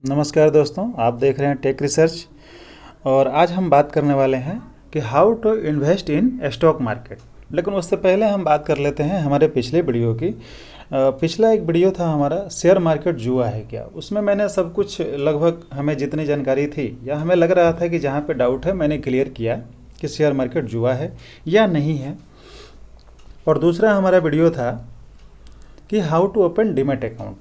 नमस्कार दोस्तों, आप देख रहे हैं टेक रिसर्च। और आज हम बात करने वाले हैं कि how to invest in stock market. लेकिन उससे पहले हम बात कर लेते हैं हमारे पिछले वीडियो की। पिछला एक वीडियो था हमारा शेयर मार्केट जुआ है क्या। उसमें मैंने सब कुछ लगभग हमें जितनी जानकारी थी या हमें लग रहा था कि जहाँ पे डाउट है मैंने क्लियर किया कि शेयर मार्केट जुआ है या नहीं है। और दूसरा हमारा वीडियो था कि how to open demat account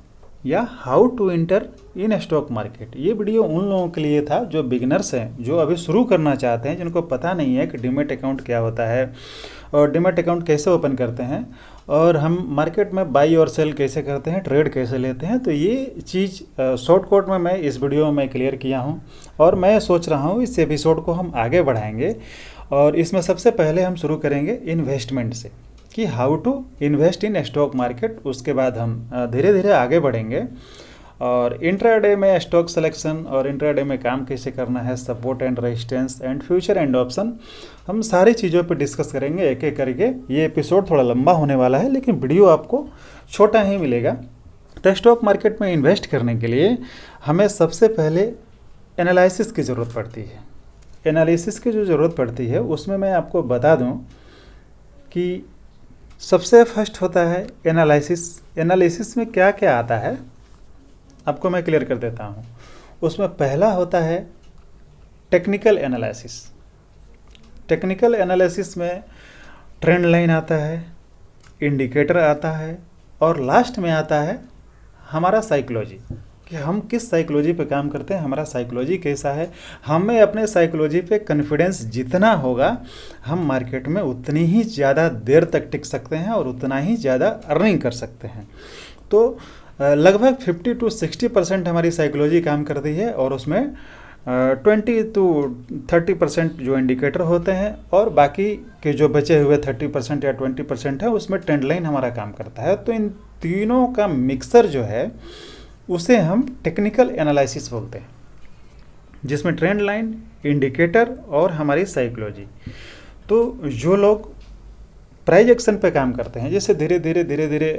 या how to enter in stock market. ये वीडियो उन लोगों के लिए था जो बिगिनर्स हैं, जो अभी शुरू करना चाहते हैं, जिनको पता नहीं है कि डीमैट अकाउंट क्या होता है और डीमैट अकाउंट कैसे ओपन करते हैं और हम मार्केट में बाई और सेल कैसे करते हैं, ट्रेड कैसे लेते हैं। तो ये चीज़ शॉर्टकट में मैं इस वीडियो में क्लियर किया हूँ और मैं सोच रहा हूँ इस एपिसोड को हम आगे बढ़ाएंगे। और इसमें सबसे पहले हम शुरू करेंगे इन्वेस्टमेंट से कि how to invest in stock market. उसके बाद हम धीरे धीरे आगे बढ़ेंगे और इंट्राडे में स्टॉक सिलेक्शन और इंट्राडे में काम कैसे करना है, support and resistance and future and option, हम सारी चीज़ों पे डिस्कस करेंगे एक एक करके। ये एपिसोड थोड़ा लंबा होने वाला है लेकिन वीडियो आपको छोटा ही मिलेगा। तो स्टॉक मार्केट में इन्वेस्ट करने के लिए हमें सबसे पहले एनालिसिस की ज़रूरत पड़ती है। एनालिसिस की जो ज़रूरत पड़ती है उसमें मैं आपको बता दूँ कि सबसे फर्स्ट होता है एनालिसिस। एनालिसिस में क्या क्या आता है आपको मैं क्लियर कर देता हूँ। उसमें पहला होता है टेक्निकल एनालिसिस। टेक्निकल एनालिसिस में ट्रेंड लाइन आता है, इंडिकेटर आता है और लास्ट में आता है हमारा साइकोलॉजी कि हम किस साइकोलॉजी पे काम करते हैं, हमारा साइकोलॉजी कैसा है। हमें अपने साइकोलॉजी पे कॉन्फिडेंस जितना होगा हम मार्केट में उतनी ही ज़्यादा देर तक टिक सकते हैं और उतना ही ज़्यादा अर्निंग कर सकते हैं। तो लगभग 50 to 60% हमारी साइकोलॉजी काम करती है और उसमें 20 to 30% जो इंडिकेटर होते हैं और बाकी के जो बचे हुए 30% या 20% है उसमें ट्रेंड लाइन हमारा काम करता है। तो इन तीनों का मिक्सर जो है उसे हम टेक्निकल एनालिसिस बोलते हैं, जिसमें ट्रेंड लाइन, इंडिकेटर और हमारी साइकोलॉजी। तो जो लोग प्राइस एक्शन पे काम करते हैं, जैसे धीरे धीरे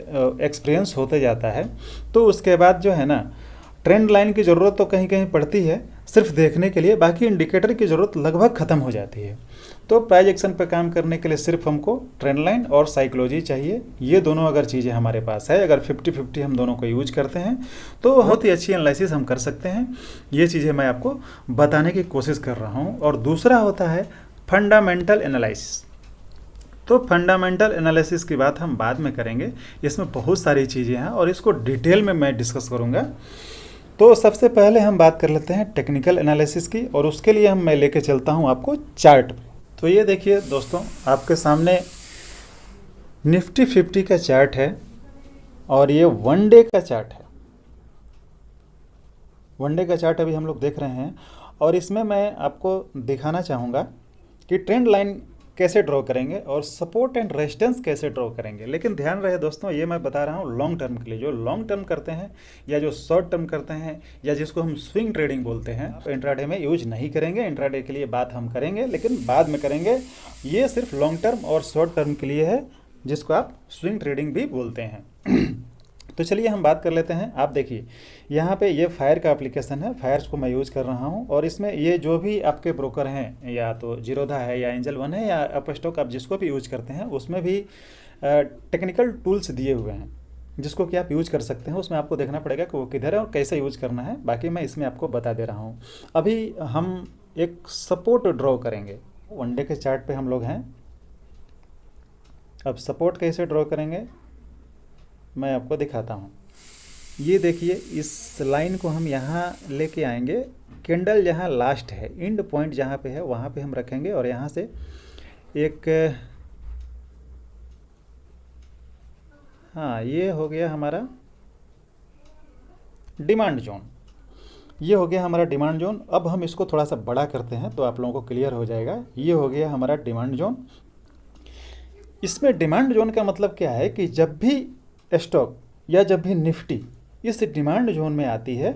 एक्सपीरियंस होते जाता है, तो उसके बाद जो है ना ट्रेंड लाइन की ज़रूरत तो कहीं कहीं पड़ती है सिर्फ देखने के लिए, बाकी इंडिकेटर की ज़रूरत लगभग ख़त्म हो जाती है। तो प्राइस एक्शन पे काम करने के लिए सिर्फ हमको ट्रेंड लाइन और साइकोलॉजी चाहिए। ये दोनों अगर चीज़ें हमारे पास है, अगर 50-50 हम दोनों को यूज करते हैं तो बहुत ही अच्छी एनालिसिस हम कर सकते हैं। ये चीज़ें मैं आपको बताने की कोशिश कर रहा हूँ। और दूसरा होता है फंडामेंटल एनालिसिस। तो फंडामेंटल एनालिसिस की बात हम बाद में करेंगे, इसमें बहुत सारी चीज़ें हैं और इसको डिटेल में मैं डिस्कस करूँगा। तो सबसे पहले हम बात कर लेते हैं टेक्निकल एनालिसिस की और उसके लिए मैं लेके चलता हूँ आपको चार्ट पे। तो ये देखिए दोस्तों, आपके सामने निफ्टी 50 का चार्ट है और ये वन डे का चार्ट है। वन डे का चार्ट अभी हम लोग देख रहे हैं और इसमें मैं आपको दिखाना चाहूँगा कि ट्रेंड लाइन कैसे ड्रॉ करेंगे और सपोर्ट एंड रेजिस्टेंस कैसे ड्रॉ करेंगे। लेकिन ध्यान रहे दोस्तों, ये मैं बता रहा हूँ लॉन्ग टर्म के लिए। जो लॉन्ग टर्म करते हैं या जो शॉर्ट टर्म करते हैं या जिसको हम स्विंग ट्रेडिंग बोलते हैं, आप इंट्राडे में यूज नहीं करेंगे। इंट्राडे के लिए बात हम करेंगे लेकिन बाद में करेंगे। ये सिर्फ लॉन्ग टर्म और शॉर्ट टर्म के लिए है, जिसको आप स्विंग ट्रेडिंग भी बोलते हैं। तो चलिए हम बात कर लेते हैं। आप देखिए यहाँ पे ये फायर का एप्लीकेशन है, फायर्स को मैं यूज़ कर रहा हूँ और इसमें ये जो भी आपके ब्रोकर हैं, या तो जीरोधा है या एंजल वन है या अपस्टॉक, आप जिसको भी यूज़ करते हैं उसमें भी टेक्निकल टूल्स दिए हुए हैं जिसको कि आप यूज़ कर सकते हैं। उसमें आपको देखना पड़ेगा कि वो किधर है और कैसे यूज़ करना है, बाकी मैं इसमें आपको बता दे रहा हूँ। अभी हम एक सपोर्ट ड्रॉ करेंगे। वन डे के चार्ट पर हम लोग हैं। अब सपोर्ट कैसे ड्रॉ करेंगे मैं आपको दिखाता हूँ। ये देखिए, इस लाइन को हम यहाँ लेके आएंगे। कैंडल जहाँ लास्ट है, एंड पॉइंट जहाँ पे है वहाँ पे हम रखेंगे और यहाँ से एक, हाँ ये हो गया हमारा डिमांड जोन। ये हो गया हमारा डिमांड जोन। अब हम इसको थोड़ा सा बड़ा करते हैं तो आप लोगों को क्लियर हो जाएगा। ये हो गया हमारा डिमांड जोन। इसमें डिमांड जोन का मतलब क्या है कि जब भी स्टॉक या जब भी निफ्टी इस डिमांड जोन में आती है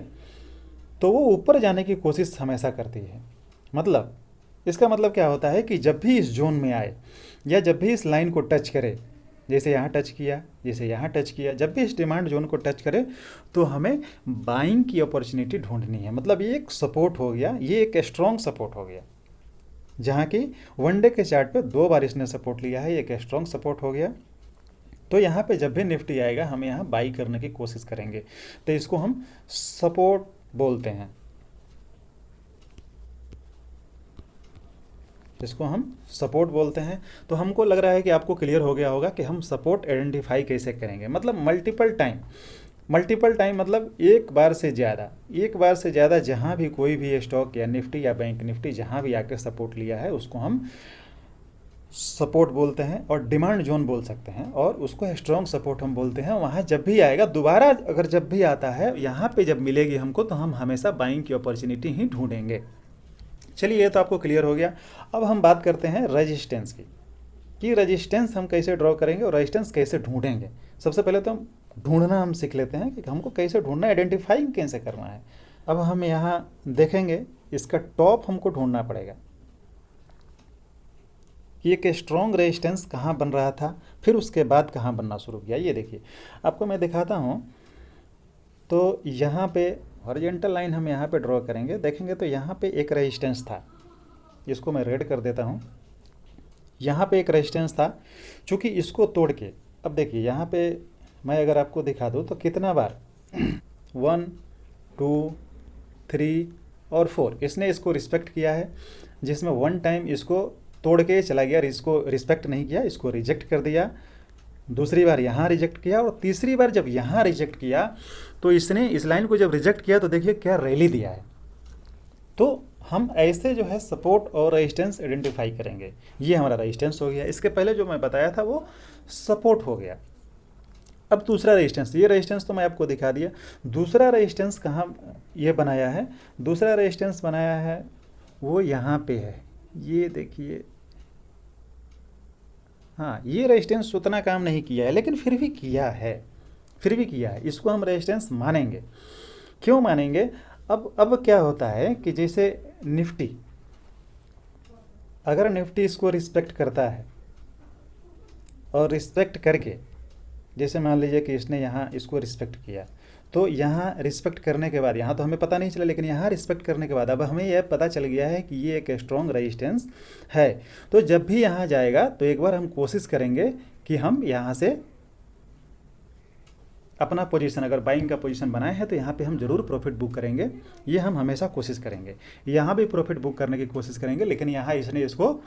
तो वो ऊपर जाने की कोशिश हमेशा करती है। मतलब इसका मतलब क्या होता है कि जब भी इस जोन में आए या जब भी इस लाइन को टच करे जैसे यहाँ टच किया, जैसे यहाँ टच किया, जब भी इस डिमांड जोन को टच करे तो हमें बाइंग की अपॉर्चुनिटी ढूंढनी है। मतलब ये एक सपोर्ट हो गया, ये एक स्ट्रॉन्ग सपोर्ट हो गया, जहाँ की वन डे के चार्ट पे 2 बार इसने सपोर्ट लिया है, ये एक स्ट्रॉन्ग सपोर्ट हो गया। तो यहाँ पे जब भी निफ्टी आएगा हम यहाँ बाई करने की कोशिश करेंगे, तो इसको हम सपोर्ट बोलते हैं, इसको हम सपोर्ट बोलते हैं। तो हमको लग रहा है कि आपको क्लियर हो गया होगा कि हम सपोर्ट आइडेंटिफाई कैसे करेंगे। मतलब मल्टीपल टाइम मतलब एक बार से ज़्यादा जहाँ भी कोई भी स्टॉक या निफ्टी या बैंक निफ्टी जहाँ भी आके सपोर्ट लिया है उसको हम सपोर्ट बोलते हैं, और डिमांड जोन बोल सकते हैं, और उसको स्ट्रॉन्ग सपोर्ट हम बोलते हैं। वहाँ जब भी आएगा दोबारा, अगर जब भी आता है यहाँ पे जब मिलेगी हमको, तो हम हमेशा बाइंग की अपॉर्चुनिटी ही ढूंढेंगे। चलिए, ये तो आपको क्लियर हो गया। अब हम बात करते हैं रेजिस्टेंस की, कि रेजिस्टेंस हम कैसे ड्रॉ करेंगे और रेजिस्टेंस कैसे ढूंढेंगे। सबसे पहले तो हम ढूंढना हम सीख लेते हैं कि हमको कैसे ढूंढना है, आइडेंटिफाइंग कैसे करना है। अब हम यहाँ देखेंगे, इसका टॉप हमको ढूंढना पड़ेगा कि एक स्ट्रॉन्ग रेजिस्टेंस कहाँ बन रहा था, फिर उसके बाद कहाँ बनना शुरू किया। ये देखिए, आपको मैं दिखाता हूँ। तो यहाँ पे हॉरिजॉन्टल लाइन हम यहाँ पे ड्रॉ करेंगे, देखेंगे तो यहाँ पे एक रेजिस्टेंस था, इसको मैं रेड कर देता हूँ। यहाँ पे एक रेजिस्टेंस था, चूँकि इसको तोड़ के, अब देखिए यहाँ पे मैं अगर आपको दिखा दूँ तो कितना बार 1 2 3 और 4 इसने इसको रिस्पेक्ट किया है, जिसमें 1 टाइम इसको तोड़ के चला गया, इसको रिस्पेक्ट नहीं किया, इसको रिजेक्ट कर दिया। दूसरी बार यहाँ रिजेक्ट किया, और तीसरी बार जब यहाँ रिजेक्ट किया तो इसने इस लाइन को जब रिजेक्ट किया तो देखिए क्या रैली दिया है। तो हम ऐसे जो है सपोर्ट और रेजिस्टेंस आइडेंटिफाई करेंगे। ये हमारा रेजिस्टेंस हो गया, इसके पहले जो मैं बताया था वो सपोर्ट हो गया। अब दूसरा रेजिस्टेंस, ये रेजिस्टेंस तो मैं आपको दिखा दिया। दूसरा रेजिस्टेंस कहाँ ये बनाया है, दूसरा रेजिस्टेंस बनाया है वो यहाँ पे है, ये देखिए। हाँ, ये रेजिस्टेंस उतना काम नहीं किया है, लेकिन फिर भी किया है, इसको हम रेजिस्टेंस मानेंगे। क्यों मानेंगे? अब क्या होता है कि जैसे निफ्टी, अगर निफ्टी इसको रिस्पेक्ट करता है, और रिस्पेक्ट करके, जैसे मान लीजिए कि इसने यहाँ इसको रिस्पेक्ट किया, तो यहाँ रिस्पेक्ट करने के बाद, यहाँ तो हमें पता नहीं चला, लेकिन यहाँ रिस्पेक्ट करने के बाद अब हमें यह पता चल गया है कि ये एक स्ट्रॉन्ग रेजिस्टेंस है। तो जब भी यहाँ जाएगा तो एक बार हम कोशिश करेंगे कि हम यहाँ से अपना पोजीशन, अगर बाइंग का पोजीशन बनाए हैं तो यहाँ पे हम जरूर प्रॉफिट बुक करेंगे। ये हम हमेशा कोशिश करेंगे, यहाँ भी प्रॉफिट बुक करने की कोशिश करेंगे। लेकिन यहाँ इसने इसको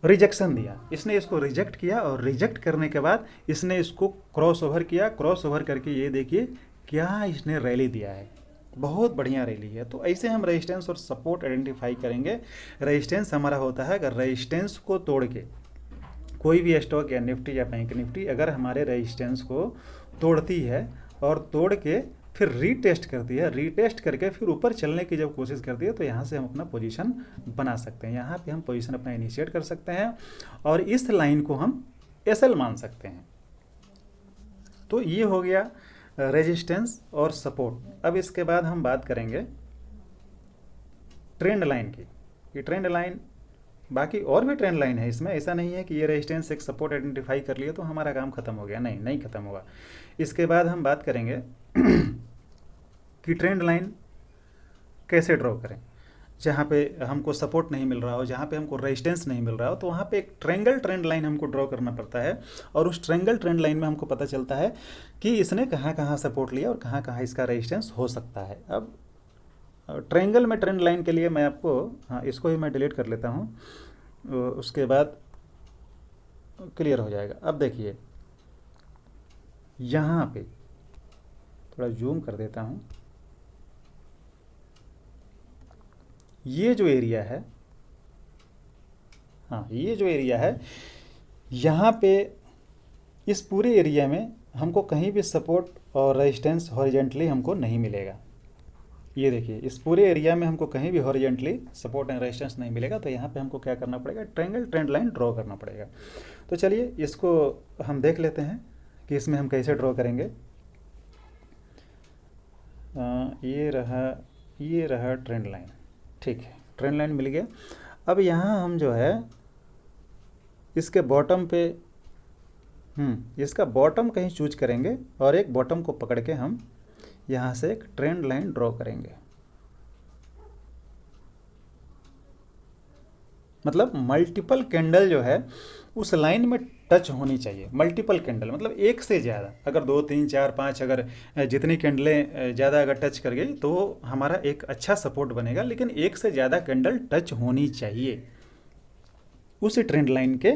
रिजेक्शन दिया, इसने इसको रिजेक्ट किया, और रिजेक्ट करने के बाद इसने इसको क्रॉस ओवर किया। क्रॉस ओवर करके ये देखिए क्या इसने रैली दिया है, बहुत बढ़िया रैली है। तो ऐसे हम रेजिस्टेंस और सपोर्ट आइडेंटिफाई करेंगे। रेजिस्टेंस हमारा होता है, अगर रेजिस्टेंस को तोड़ के कोई भी स्टॉक या निफ्टी या बैंक निफ्टी अगर हमारे रेजिस्टेंस को तोड़ती है और तोड़ के फिर रीटेस्ट करती है, रीटेस्ट करके फिर ऊपर चलने की जब कोशिश करती है, तो यहाँ से हम अपना पोजीशन बना सकते हैं। यहाँ पे हम पोजीशन अपना इनिशिएट कर सकते हैं, और इस लाइन को हम एसएल मान सकते हैं। तो ये हो गया रेजिस्टेंस और सपोर्ट। अब इसके बाद हम बात करेंगे ट्रेंड लाइन की। ये ट्रेंड लाइन, बाकी और भी ट्रेंड लाइन है इसमें, ऐसा नहीं है कि ये रेजिस्टेंस एक सपोर्ट आइडेंटिफाई कर लिए तो हमारा काम खत्म हो गया, नहीं खत्म हुआ। इसके बाद हम बात करेंगे कि ट्रेंड लाइन कैसे ड्रॉ करें। जहाँ पे हमको सपोर्ट नहीं मिल रहा हो, जहाँ पे हमको रेजिस्टेंस नहीं मिल रहा हो, तो वहाँ पे एक ट्रेंगल ट्रेंड लाइन हमको ड्रॉ करना पड़ता है, और उस ट्रेंगल ट्रेंड लाइन में हमको पता चलता है कि इसने कहाँ कहाँ सपोर्ट लिया और कहाँ कहाँ इसका रेजिस्टेंस हो सकता है। अब ट्रेंगल में ट्रेंड लाइन के लिए मैं आपको, हाँ, इसको ही मैं डिलीट कर लेता हूँ, उसके बाद क्लियर हो जाएगा। अब देखिए यहाँ पे थोड़ा जूम कर देता हूँ, ये जो एरिया है, हाँ, ये जो एरिया है, यहाँ पे इस पूरे एरिया में हमको कहीं भी सपोर्ट और रेजिस्टेंस हॉरिजॉन्टली हमको नहीं मिलेगा। ये देखिए, इस पूरे एरिया में हमको कहीं भी हॉरिजॉन्टली सपोर्ट एंड रेजिस्टेंस नहीं मिलेगा। तो यहाँ पे हमको क्या करना पड़ेगा, ट्रायंगल ट्रेंड लाइन ड्रॉ करना पड़ेगा। तो चलिए इसको हम देख लेते हैं कि इसमें हम कैसे ड्रॉ करेंगे। ये रहा ट्रेंड लाइन, ठीक है, ट्रेंड लाइन मिल गया। अब यहाँ हम जो है इसके बॉटम पे इसका बॉटम कहीं चूज करेंगे और एक बॉटम को पकड़ के हम यहाँ से एक ट्रेंड लाइन ड्रॉ करेंगे। मतलब मल्टीपल कैंडल जो है उस लाइन में टच होनी चाहिए। मल्टीपल कैंडल मतलब एक से ज़्यादा, अगर 2 3 4 5 अगर जितनी कैंडलें ज़्यादा अगर टच कर गई तो हमारा एक अच्छा सपोर्ट बनेगा, लेकिन एक से ज़्यादा कैंडल टच होनी चाहिए उसी ट्रेंड लाइन के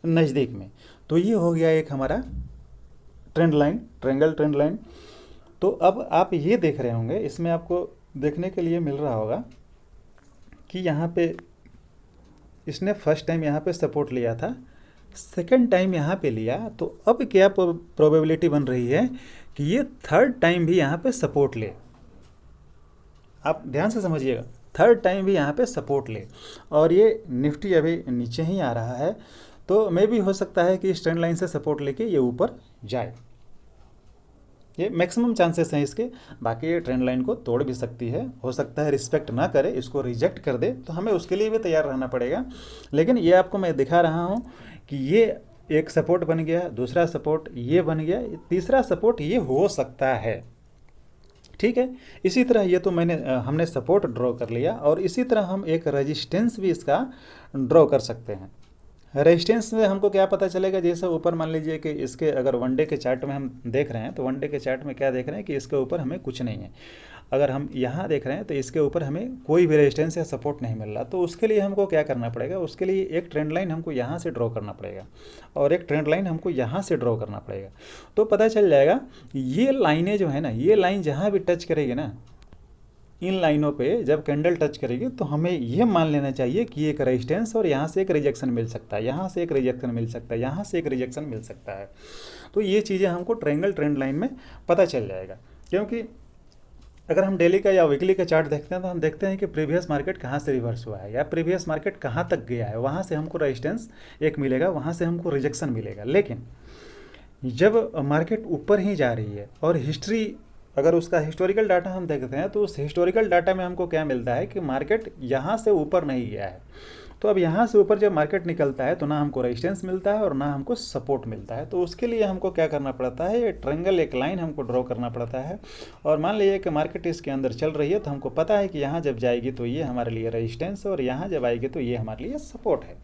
नज़दीक में। तो ये हो गया एक हमारा trend line, triangle trend line. तो अब आप ये देख रहे होंगे, इसमें आपको देखने के लिए मिल रहा होगा कि यहाँ पे इसने फर्स्ट टाइम यहाँ पे सपोर्ट लिया था, सेकंड टाइम यहाँ पे लिया, तो अब क्या प्रोबेबिलिटी बन रही है कि ये थर्ड टाइम भी यहाँ पे सपोर्ट ले। आप ध्यान से समझिएगा, थर्ड टाइम भी यहाँ पे सपोर्ट ले, और ये निफ्टी अभी नीचे ही आ रहा है, तो मे भी हो सकता है कि इस ट्रेंड लाइन से सपोर्ट लेके ये ऊपर जाए। ये मैक्सिमम चांसेस हैं इसके। बाकी ये ट्रेंड लाइन को तोड़ भी सकती है, हो सकता है रिस्पेक्ट ना करे, इसको रिजेक्ट कर दे, तो हमें उसके लिए भी तैयार रहना पड़ेगा। लेकिन ये आपको मैं दिखा रहा हूँ कि ये एक सपोर्ट बन गया, दूसरा सपोर्ट ये बन गया, तीसरा सपोर्ट ये हो सकता है। ठीक है, इसी तरह ये तो हमने सपोर्ट ड्रॉ कर लिया, और इसी तरह हम एक रेजिस्टेंस भी इसका ड्रॉ कर सकते हैं। रेजिस्टेंस में हमको क्या पता चलेगा, जैसे ऊपर मान लीजिए कि इसके अगर वनडे के चार्ट में हम देख रहे हैं, तो वनडे के चार्ट में क्या देख रहे हैं कि इसके ऊपर हमें कुछ नहीं है। अगर हम यहाँ देख रहे हैं तो इसके ऊपर हमें कोई भी रेजिस्टेंस या सपोर्ट नहीं मिल रहा, तो उसके लिए हमको क्या करना पड़ेगा, उसके लिए एक ट्रेंड लाइन हमको यहाँ से ड्रॉ करना पड़ेगा, और एक ट्रेंड लाइन हमको यहाँ से ड्रॉ करना पड़ेगा। तो पता चल जाएगा ये लाइनें जो है ना, ये लाइन जहाँ भी टच करेगी ना, इन लाइनों पे जब कैंडल टच करेगी तो हमें ये मान लेना चाहिए कि एक रेजिस्टेंस और यहाँ से एक रिजेक्शन मिल सकता है, यहाँ से एक रिजेक्शन मिल सकता है, यहाँ से एक रिजेक्शन मिल सकता है। तो ये चीज़ें हमको ट्रायंगल ट्रेंड लाइन में पता चल जाएगा, क्योंकि अगर हम डेली का या वीकली का चार्ट देखते हैं तो हम देखते हैं कि प्रीवियस मार्केट कहाँ से रिवर्स हुआ है या प्रीवियस मार्केट कहाँ तक गया है, वहाँ से हमको रेजिस्टेंस एक मिलेगा, वहाँ से हमको रिजेक्शन मिलेगा। लेकिन जब मार्केट ऊपर ही जा रही है और हिस्ट्री, अगर उसका हिस्टोरिकल डाटा हम देखते हैं तो उस हिस्टोरिकल डाटा में हमको क्या मिलता है कि मार्केट यहाँ से ऊपर नहीं गया है। तो अब यहाँ से ऊपर जब मार्केट निकलता है तो ना हमको रेजिस्टेंस मिलता है और ना हमको सपोर्ट मिलता है। तो उसके लिए हमको क्या करना पड़ता है, ये ट्रायंगल एक लाइन हमको ड्रॉ करना पड़ता है। और मान लीजिए कि मार्केट इसके अंदर चल रही है, तो हमको पता है कि यहाँ जब जाएगी तो ये हमारे लिए रेजिस्टेंस, और यहाँ जब आएगी तो ये हमारे लिए सपोर्ट है,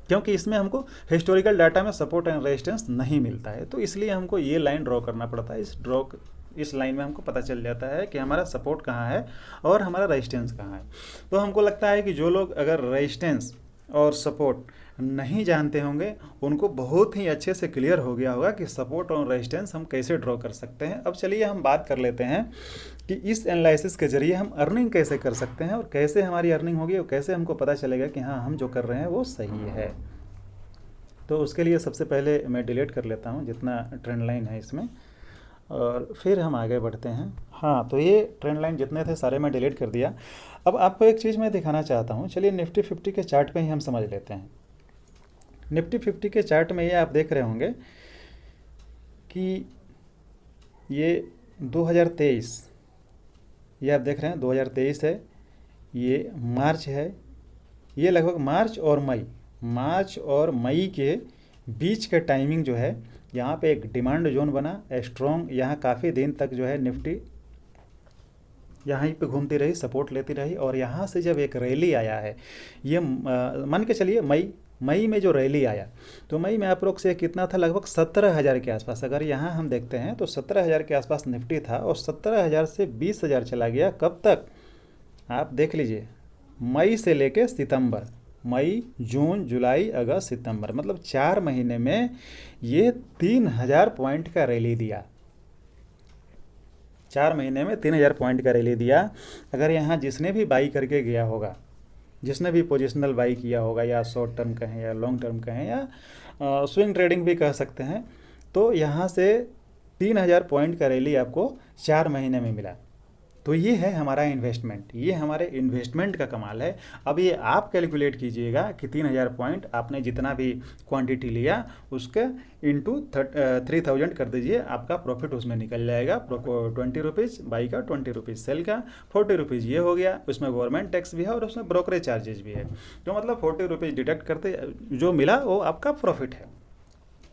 क्योंकि इसमें हमको हिस्टोरिकल डाटा में सपोर्ट एंड रेजिस्टेंस नहीं मिलता है। तो इसलिए हमको ये लाइन ड्रॉ करना पड़ता है। इस लाइन में हमको पता चल जाता है कि हमारा सपोर्ट कहाँ है और हमारा रेजिस्टेंस कहाँ है। तो हमको लगता है कि जो लोग अगर रेजिस्टेंस और सपोर्ट नहीं जानते होंगे, उनको बहुत ही अच्छे से क्लियर हो गया होगा कि सपोर्ट और रेजिस्टेंस हम कैसे ड्रॉ कर सकते हैं। अब चलिए हम बात कर लेते हैं कि इस एनालिसिस के जरिए हम अर्निंग कैसे कर सकते हैं और कैसे हमारी अर्निंग होगी और कैसे हमको पता चलेगा कि हाँ, हम जो कर रहे हैं वो सही है। तो उसके लिए सबसे पहले मैं डिलीट कर लेता हूँ जितना ट्रेंड लाइन है इसमें, और फिर हम आगे बढ़ते हैं। हाँ, तो ये ट्रेंड लाइन जितने थे सारे मैं डिलीट कर दिया। अब आपको एक चीज़ मैं दिखाना चाहता हूँ। चलिए निफ्टी 50 के चार्ट पे ही हम समझ लेते हैं। निफ्टी 50 के चार्ट में ये आप देख रहे होंगे कि ये 2023, ये आप देख रहे हैं 2023 है, ये मार्च है, ये लगभग मार्च और मई के बीच के टाइमिंग जो है, यहाँ पे एक डिमांड जोन बना स्ट्रॉन्ग। यहाँ काफ़ी दिन तक जो है निफ्टी यहाँ पे घूमती रही, सपोर्ट लेती रही, और यहाँ से जब एक रैली आया है, ये मान के चलिए मई में जो रैली आया, तो मई में अप्रोक्स से कितना था, लगभग 17,000 के आसपास। अगर यहाँ हम देखते हैं तो 17,000 के आसपास निफ्टी था, और 17,000 से 20,000 चला गया। कब तक आप देख लीजिए, मई से लेके सितंबर, मई, जून, जुलाई, अगस्त, सितंबर, मतलब 4 महीने में ये 3,000 पॉइंट का रैली दिया। 4 महीने में 3,000 पॉइंट का रैली दिया। अगर यहाँ जिसने भी बाई करके गया होगा, जिसने भी पोजिशनल बाई किया होगा, या शॉर्ट टर्म कहें या लॉन्ग टर्म कहें या स्विंग ट्रेडिंग भी कह सकते हैं, तो यहाँ से 3,000 पॉइंट का रैली आपको 4 महीने में मिला। तो ये है हमारा इन्वेस्टमेंट, ये हमारे इन्वेस्टमेंट का कमाल है। अब ये आप कैलकुलेट कीजिएगा कि 3,000 पॉइंट आपने जितना भी क्वांटिटी लिया उसके इंटू 3,000 कर दीजिए, आपका प्रॉफिट उसमें निकल जाएगा। 20 रुपीज़ बाई का, 20 रुपीज़ सेल का, 40 रुपीज़ ये हो गया। उसमें गवर्नमेंट टैक्स भी है और उसमें ब्रोकरेज चार्जेस भी है, तो मतलब 40 रुपीज़ डिडक्ट करते जो मिला वो आपका प्रॉफिट है।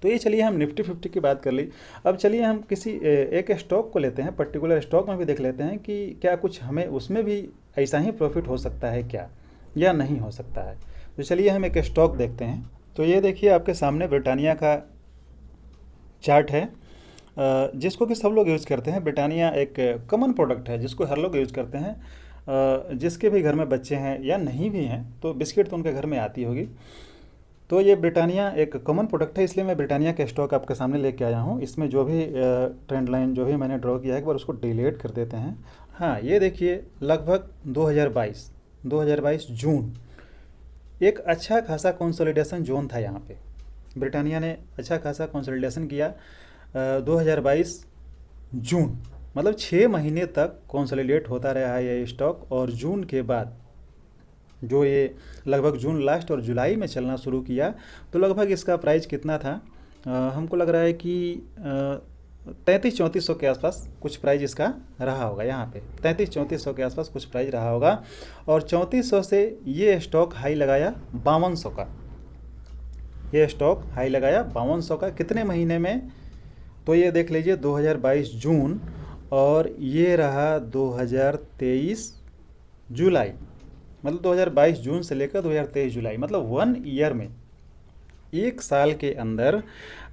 तो ये चलिए हम निफ्टी 50 की बात कर ली। अब चलिए हम किसी एक स्टॉक को लेते हैं, पर्टिकुलर स्टॉक में भी देख लेते हैं कि क्या कुछ हमें उसमें भी ऐसा ही प्रॉफिट हो सकता है क्या, या नहीं हो सकता है। तो चलिए हम एक स्टॉक देखते हैं। तो ये देखिए आपके सामने ब्रिटानिया का चार्ट है, जिसको कि सब लोग यूज़ करते हैं। ब्रिटानिया एक कॉमन प्रोडक्ट है जिसको हर लोग यूज़ करते हैं। जिसके भी घर में बच्चे हैं या नहीं भी हैं तो बिस्किट तो उनके घर में आती होगी। तो ये ब्रिटानिया एक कॉमन प्रोडक्ट है, इसलिए मैं ब्रिटानिया के स्टॉक आपके सामने लेके आया हूँ। इसमें जो भी ट्रेंड लाइन जो भी मैंने ड्रॉ किया है एक बार उसको डिलीट कर देते हैं। हाँ, ये देखिए लगभग 2022 जून एक अच्छा खासा कंसोलिडेशन जोन था। यहाँ पे ब्रिटानिया ने अच्छा खासा कंसोलिडेशन किया 2022 जून, मतलब 6 महीने तक कंसोलिडेट होता रहा है ये स्टॉक। और जून के बाद जो ये लगभग जून लास्ट और जुलाई में चलना शुरू किया तो लगभग इसका प्राइस कितना था, हमको लग रहा है कि 33-3400 के आसपास कुछ प्राइस इसका रहा होगा। यहाँ पे 33-3400 के आसपास कुछ प्राइस रहा होगा। और 3400 से ये स्टॉक हाई लगाया 5200 का। ये स्टॉक हाई लगाया 5200 का कितने महीने में, तो ये देख लीजिए 2022 जून और ये रहा 2023 जुलाई, मतलब 2022 जून से लेकर 2023 जुलाई, मतलब 1 ईयर में, एक साल के अंदर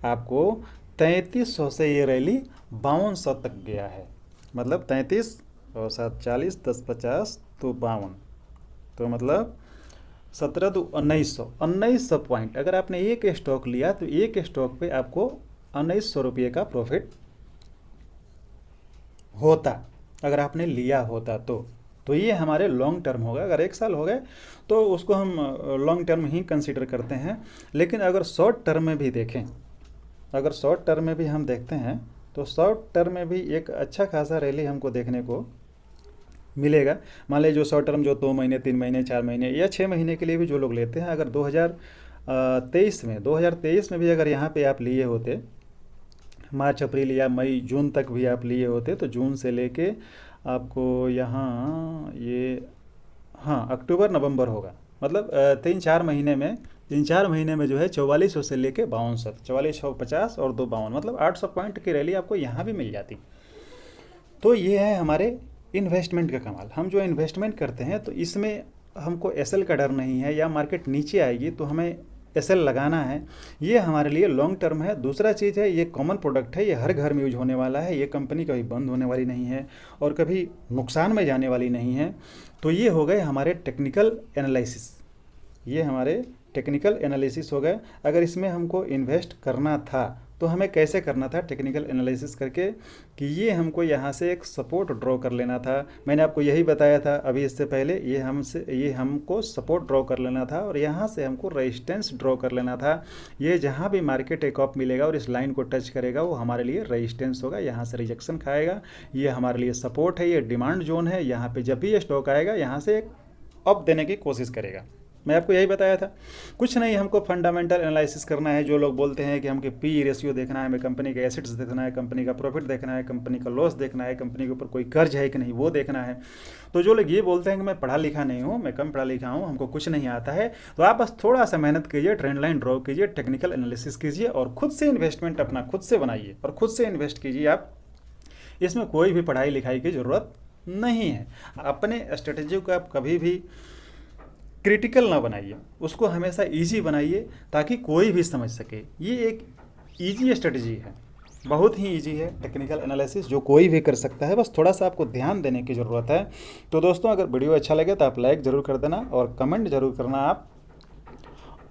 आपको 3300 से ये रैली 5200 तक गया है। मतलब 33 और 7 40 10 50 तो 52, तो मतलब 17 तो 1900 पॉइंट। अगर आपने एक स्टॉक लिया तो एक स्टॉक पे आपको 1900 रुपये का प्रॉफिट होता, अगर आपने लिया होता तो ये हमारे लॉन्ग टर्म होगा। अगर एक साल हो गए तो उसको हम लॉन्ग टर्म ही कंसीडर करते हैं। लेकिन अगर शॉर्ट टर्म में भी देखें, अगर शॉर्ट टर्म में भी हम देखते हैं तो शॉर्ट टर्म में भी एक अच्छा खासा रैली हमको देखने को मिलेगा। मान लीजिए जो शॉर्ट टर्म जो 2 महीने 3 महीने 4 महीने या 6 महीने के लिए भी जो लोग लेते हैं, अगर 2023 में भी अगर यहाँ पे आप लिए होते, मार्च अप्रैल या मई जून तक भी आप लिए होते, तो जून से लेके आपको यहाँ ये हाँ अक्टूबर नवंबर होगा, मतलब 3-4 महीने में जो है 4400 से लेके 5200, 4450 और 252, मतलब 800 पॉइंट की रैली आपको यहाँ भी मिल जाती। तो ये है हमारे इन्वेस्टमेंट का कमाल। हम जो इन्वेस्टमेंट करते हैं तो इसमें हमको एसएल का डर नहीं है, या मार्केट नीचे आएगी तो हमें एसएल लगाना है, ये हमारे लिए लॉन्ग टर्म है। दूसरा चीज़ है ये कॉमन प्रोडक्ट है, ये हर घर में यूज होने वाला है, ये कंपनी कभी बंद होने वाली नहीं है और कभी नुकसान में जाने वाली नहीं है। तो ये हो गए हमारे टेक्निकल एनालिसिस, ये हमारे टेक्निकल एनालिसिस हो गए। अगर इसमें हमको इन्वेस्ट करना था तो हमें कैसे करना था, टेक्निकल एनालिसिस करके कि ये हमको यहाँ से एक सपोर्ट ड्रॉ कर लेना था। मैंने आपको यही बताया था अभी इससे पहले, ये हमको सपोर्ट ड्रॉ कर लेना था और यहाँ से हमको रेजिस्टेंस ड्रॉ कर लेना था। ये जहाँ भी मार्केट टेक ऑफ मिलेगा और इस लाइन को टच करेगा वो हमारे लिए रेजिस्टेंस होगा, यहाँ से रिजेक्शन खाएगा। ये हमारे लिए सपोर्ट है, ये डिमांड जोन है। यहाँ पर जब भी ये स्टॉक आएगा यहाँ से एक अप देने की कोशिश करेगा। मैं आपको यही बताया था। कुछ नहीं, हमको फंडामेंटल एनालिसिस करना है। जो लोग बोलते हैं कि हमको पी रेशियो देखना है, हमें कंपनी के एसेट्स देखना है, कंपनी का प्रॉफिट देखना है, कंपनी का लॉस देखना है, कंपनी के ऊपर कोई कर्ज है कि नहीं वो देखना है। तो जो लोग ये बोलते हैं कि मैं पढ़ा लिखा नहीं हूँ, मैं कम पढ़ा लिखा हूँ, हमको कुछ नहीं आता है, तो आप बस थोड़ा सा मेहनत कीजिए, ट्रेंड लाइन ड्रॉ कीजिए, टेक्निकल एनालिसिस कीजिए और खुद से इन्वेस्टमेंट अपना खुद से बनाइए और खुद से इन्वेस्ट कीजिए। आप इसमें कोई भी पढ़ाई लिखाई की ज़रूरत नहीं है। अपने स्ट्रेटेजी को आप कभी भी क्रिटिकल ना बनाइए, उसको हमेशा इजी बनाइए ताकि कोई भी समझ सके। ये एक इजी स्ट्रेटजी है, बहुत ही इजी है टेक्निकल एनालिसिस, जो कोई भी कर सकता है। बस थोड़ा सा आपको ध्यान देने की ज़रूरत है। तो दोस्तों, अगर वीडियो अच्छा लगे तो आप लाइक ज़रूर कर देना और कमेंट ज़रूर करना आप,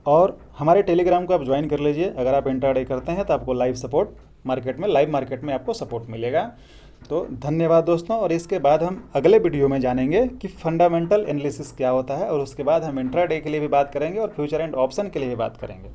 और हमारे टेलीग्राम को आप ज्वाइन कर लीजिए। अगर आप इंट्राडे करते हैं तो आपको लाइव मार्केट में आपको सपोर्ट मिलेगा। तो धन्यवाद दोस्तों, और इसके बाद हम अगले वीडियो में जानेंगे कि फंडामेंटल एनालिसिस क्या होता है, और उसके बाद हम इंट्राडे के लिए भी बात करेंगे और फ्यूचर एंड ऑप्शन के लिए भी बात करेंगे।